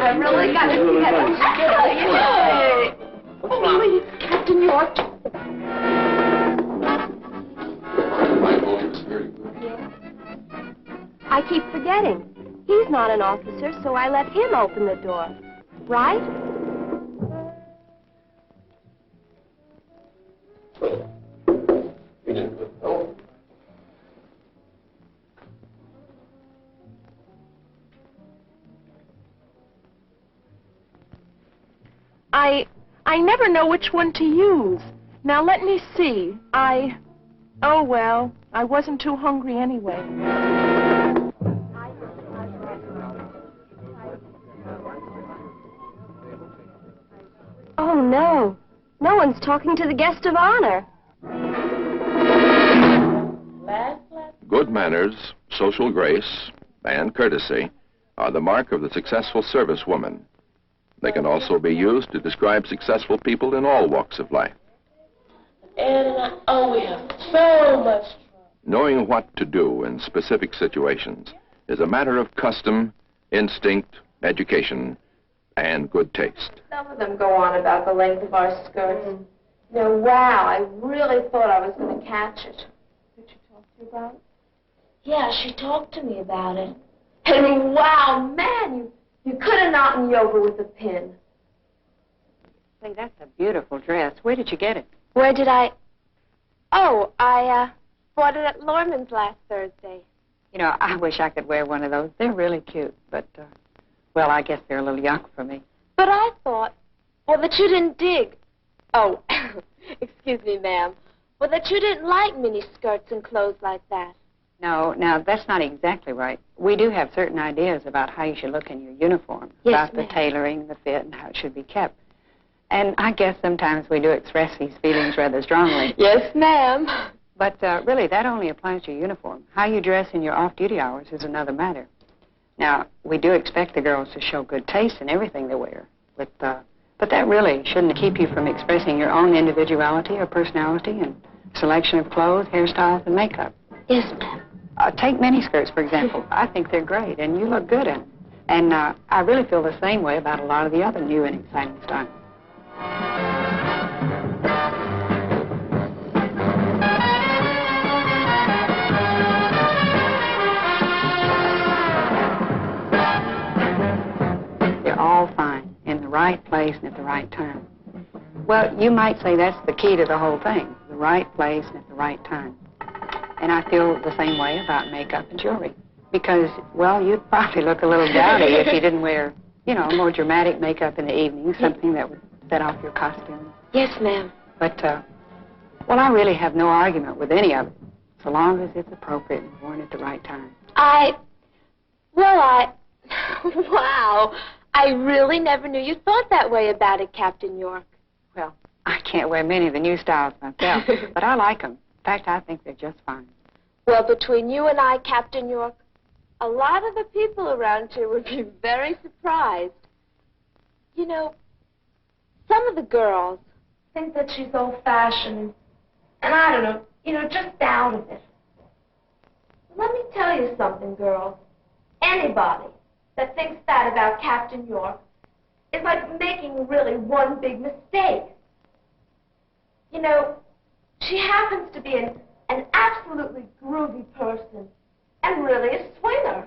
I really got to get it. Please, Captain York. I keep forgetting. He's not an officer, so I let him open the door. Right? I never know which one to use. Now, let me see. Oh, well, I wasn't too hungry anyway. Oh, no. No one's talking to the guest of honor. Good manners, social grace, and courtesy are the mark of the successful servicewoman. They can also be used to describe successful people in all walks of life. Ed and I, we have so much trouble. Knowing what to do in specific situations is a matter of custom, instinct, education, and good taste. Some of them go on about the length of our skirts. You know, wow, I really thought I was going to catch it. Did she talk to you about it? Yeah, she talked to me about it. And wow, man, you could have knocked me over with a pin. Say, that's a beautiful dress. Where did you get it? Where did I... Oh, I bought it at Lorman's last Thursday. You know, I wish I could wear one of those. They're really cute, but, well, I guess they're a little young for me. But I thought, well, that you didn't dig. Oh, excuse me, ma'am. Well, that you didn't like mini skirts and clothes like that. No, now, that's not exactly right. We do have certain ideas about how you should look in your uniform. Yes, about the tailoring, the fit, and how it should be kept. And I guess sometimes we do express these feelings rather strongly. Yes, ma'am. But really, that only applies to your uniform. How you dress in your off-duty hours is another matter. Now, we do expect the girls to show good taste in everything they wear. But that really shouldn't keep you from expressing your own individuality or personality and selection of clothes, hairstyles, and makeup. Yes, ma'am. Take miniskirts, for example. I think they're great, and you look good in them. And I really feel the same way about a lot of the other new and exciting styles. They're all fine, in the right place and at the right time. Well, you might say that's the key to the whole thing, the right place and at the right time. And I feel the same way about makeup and jewelry. Because, well, you'd probably look a little dowdy if you didn't wear, you know, more dramatic makeup in the evening, something that would set off your costume. Yes, ma'am. But, well, I really have no argument with any of it, so long as it's appropriate and worn at the right time. Wow. I really never knew you thought that way about it, Captain York. Well, I can't wear many of the new styles myself, but I like them. In fact, I think they're just fine. Well, between you and I, Captain York, a lot of the people around here would be very surprised. You know, some of the girls think that she's old-fashioned, and I don't know, you know, just out of it. Let me tell you something, girls. Anybody that thinks that about Captain York is like making really one big mistake. You know, she happens to be an absolutely groovy person and really a swinger.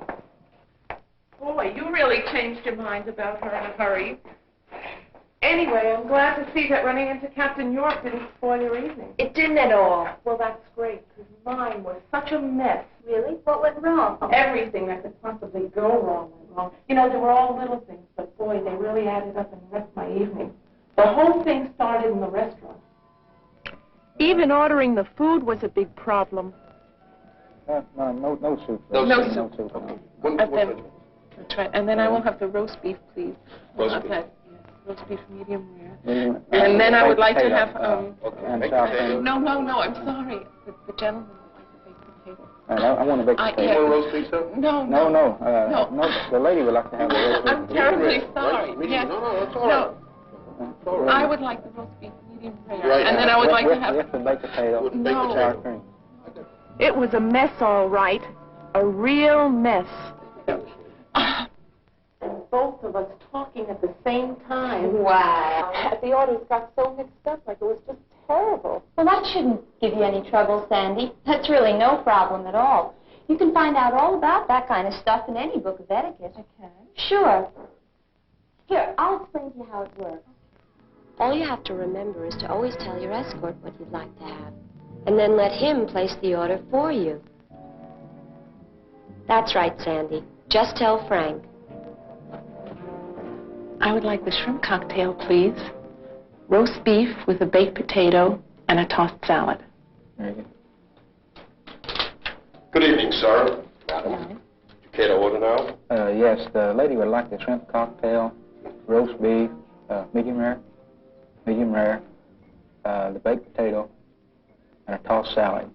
Boy, you really changed your mind about her in a hurry. Anyway, I'm glad to see that running into Captain York didn't spoil your evening. It didn't at all. Well, that's great, because mine was such a mess. Really? What went wrong? Everything that could possibly go wrong went wrong. You know, they were all little things, but boy, they really added up and wrecked my evening. The whole thing started in the restaurant. Even ordering the food was a big problem. No soup. No soup. Okay. And then, that's right. And then I will have the roast beef, please. Roast beef. Roast beef medium rare. And then I would like to have, No, I'm sorry. The gentleman would like the baked potato. I want a baked potato. Yeah. roast beef, sir? No. No, the lady would like to have the roast beef. I'm terribly sorry. Yes. No, it's all right. No, I would like the roast beef medium rare. Right. And then I would like to have... With the baked potato. No. Sour cream. It was a mess, all right. A real mess. And both of us talking at the same time. Wow. The orders got so mixed up, like it was just terrible. Well, that shouldn't give you any trouble, Sandy. That's really no problem at all. You can find out all about that kind of stuff in any book of etiquette. I can? Sure. Here, I'll explain to you how it works. All you have to remember is to always tell your escort what you'd like to have, and then let him place the order for you. That's right, Sandy. Just tell Frank. I would like the shrimp cocktail, please. Roast beef with a baked potato and a tossed salad. Very good. Good evening, sir. Madam. Did you care to order now? Yes, the lady would like the shrimp cocktail, roast beef, medium rare, the baked potato, and a tossed salad.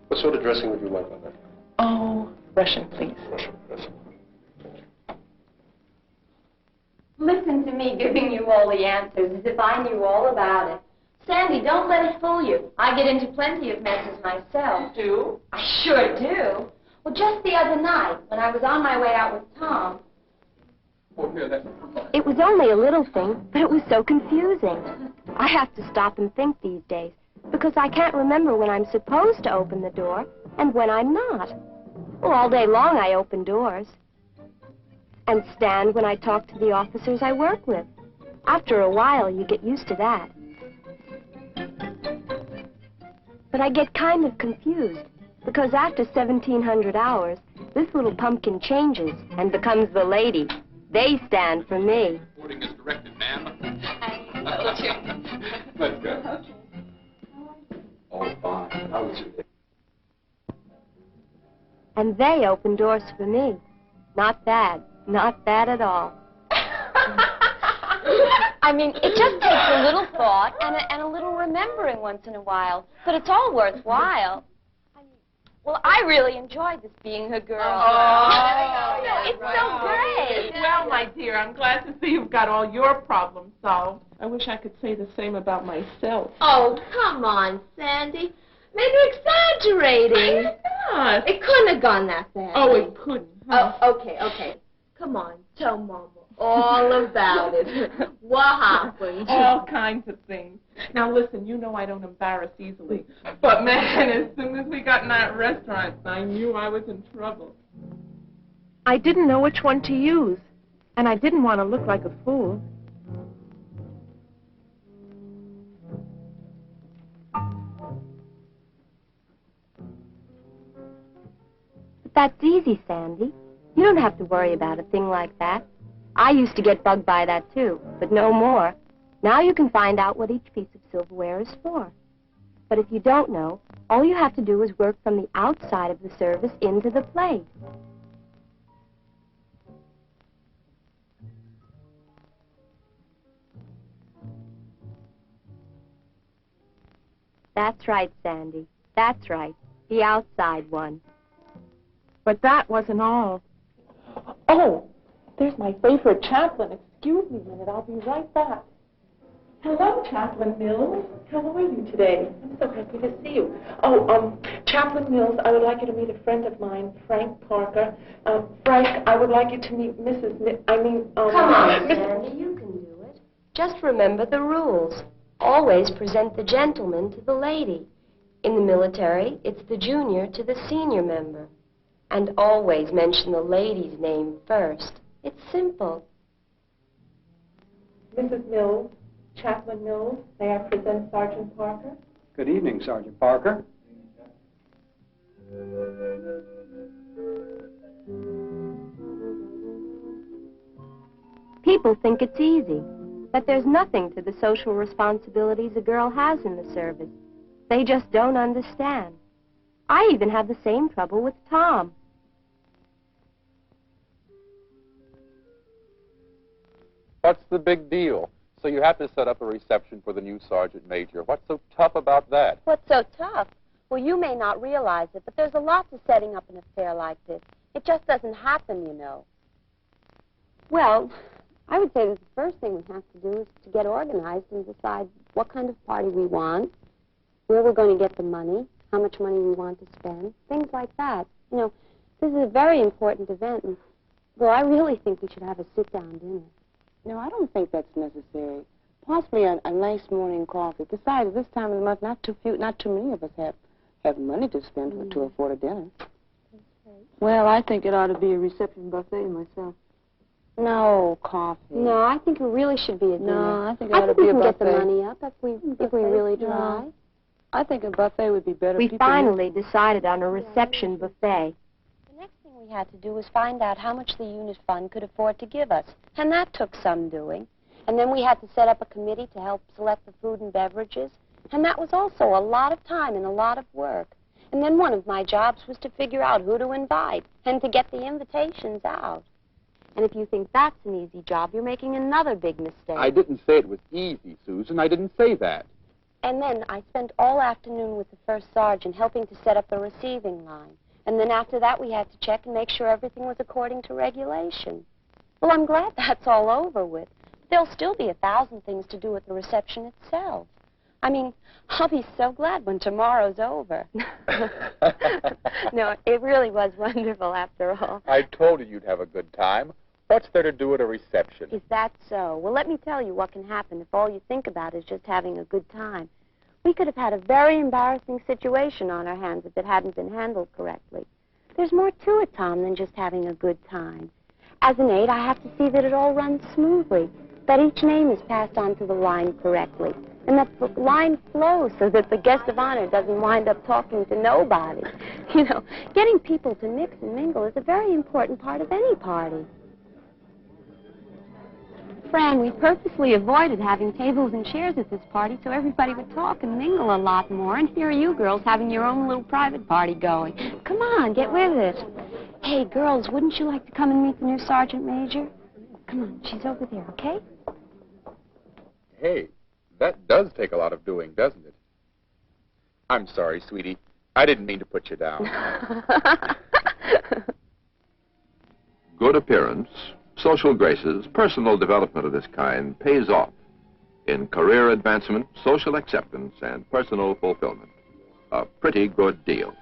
What sort of dressing would you like on that? Oh, Russian, please. Russian. Listen to me giving you all the answers as if I knew all about it. Sandy, don't let it fool you. I get into plenty of messes myself. Do? I sure do. Well, just the other night, when I was on my way out with Tom... It was only a little thing, but it was so confusing. I have to stop and think these days, because I can't remember when I'm supposed to open the door and when I'm not. Well, all day long I open doors. And stand when I talk to the officers I work with. After a while, you get used to that. But I get kind of confused, because after 1,700 hours, this little pumpkin changes and becomes the lady. They stand for me. Reporting is directed, ma'am. I Let's go. Oh, fine. How was your day? And they open doors for me. Not bad. Not bad at all. I mean, it just takes a little thought and a little remembering once in a while. But it's all worthwhile. Well, I really enjoyed this being a girl. Oh, it's so great. Well, my dear, I'm glad to see you've got all your problems solved. I wish I could say the same about myself. Oh, come on, Sandy. Maybe you're exaggerating. Not. It couldn't have gone that bad. Oh, it couldn't. Huh? Oh, okay. Come on, tell Mama all about it. What happened? All kinds of things. Now, listen, you know I don't embarrass easily. But, man, as soon as we got in that restaurant, I knew I was in trouble. I didn't know which one to use, and I didn't want to look like a fool. But that's easy, Sandy. You don't have to worry about a thing like that. I used to get bugged by that, too, but no more. Now you can find out what each piece of silverware is for. But if you don't know, all you have to do is work from the outside of the service into the plate. That's right, Sandy. That's right. The outside one. But that wasn't all. Oh, there's my favorite chaplain. Excuse me a minute. I'll be right back. Hello, Chaplain Mills. How are you today? I'm so happy to see you. Oh, Chaplain Mills, I would like you to meet a friend of mine, Frank Parker. Frank, I would like you to meet Mrs. Come on, Sandy, you can do it. Just remember the rules. Always present the gentleman to the lady. In the military, it's the junior to the senior member. And always mention the lady's name first. It's simple. Mrs. Mills, Chaplain Mills, may I present Sergeant Parker? Good evening, Sergeant Parker. People think it's easy, that there's nothing to the social responsibilities a girl has in the service. They just don't understand. I even had the same trouble with Tom. What's the big deal? So you have to set up a reception for the new sergeant major. What's so tough about that? What's so tough? Well, you may not realize it, but there's a lot to setting up an affair like this. It just doesn't happen, you know. Well, I would say that the first thing we have to do is to get organized and decide what kind of party we want, where we're going to get the money, how much money we want to spend, things like that. You know, this is a very important event, and, well, I really think we should have a sit-down dinner. No, I don't think that's necessary. Possibly a nice morning coffee. Besides, at this time of the month, not too many of us have money to spend to afford a dinner. Well, I think it ought to be a reception buffet myself. No, coffee. No, I think it really should be a dinner. No, I think it ought to be we a can buffet. get the money up if we really try. No. I think a buffet would be better. We finally decided on a reception buffet. The next thing we had to do was find out how much the unit fund could afford to give us, and that took some doing. And then we had to set up a committee to help select the food and beverages, and that was also a lot of time and a lot of work. And then one of my jobs was to figure out who to invite and to get the invitations out. And if you think that's an easy job, you're making another big mistake. I didn't say it was easy, Susan. I didn't say that. And then I spent all afternoon with the first sergeant helping to set up the receiving line. And then after that, we had to check and make sure everything was according to regulation. Well, I'm glad that's all over with. There'll still be 1,000 things to do at the reception itself. I mean, I'll be so glad when tomorrow's over. No, it really was wonderful after all. I told you you'd have a good time. What's there to do at a reception? Is that so? Well, let me tell you what can happen if all you think about is just having a good time. We could have had a very embarrassing situation on our hands if it hadn't been handled correctly. There's more to it, Tom, than just having a good time. As an aide, I have to see that it all runs smoothly, that each name is passed on to the line correctly, and that the line flows so that the guest of honor doesn't wind up talking to nobody. You know, getting people to mix and mingle is a very important part of any party. Fran, we purposely avoided having tables and chairs at this party so everybody would talk and mingle a lot more. And here are you girls having your own little private party going. Come on, get with it. Hey, girls, wouldn't you like to come and meet the new sergeant major? Come on, she's over there, okay? Hey, that does take a lot of doing, doesn't it? I'm sorry, sweetie. I didn't mean to put you down. Good appearance, social graces, personal development of this kind pays off in career advancement, social acceptance, and personal fulfillment. A pretty good deal.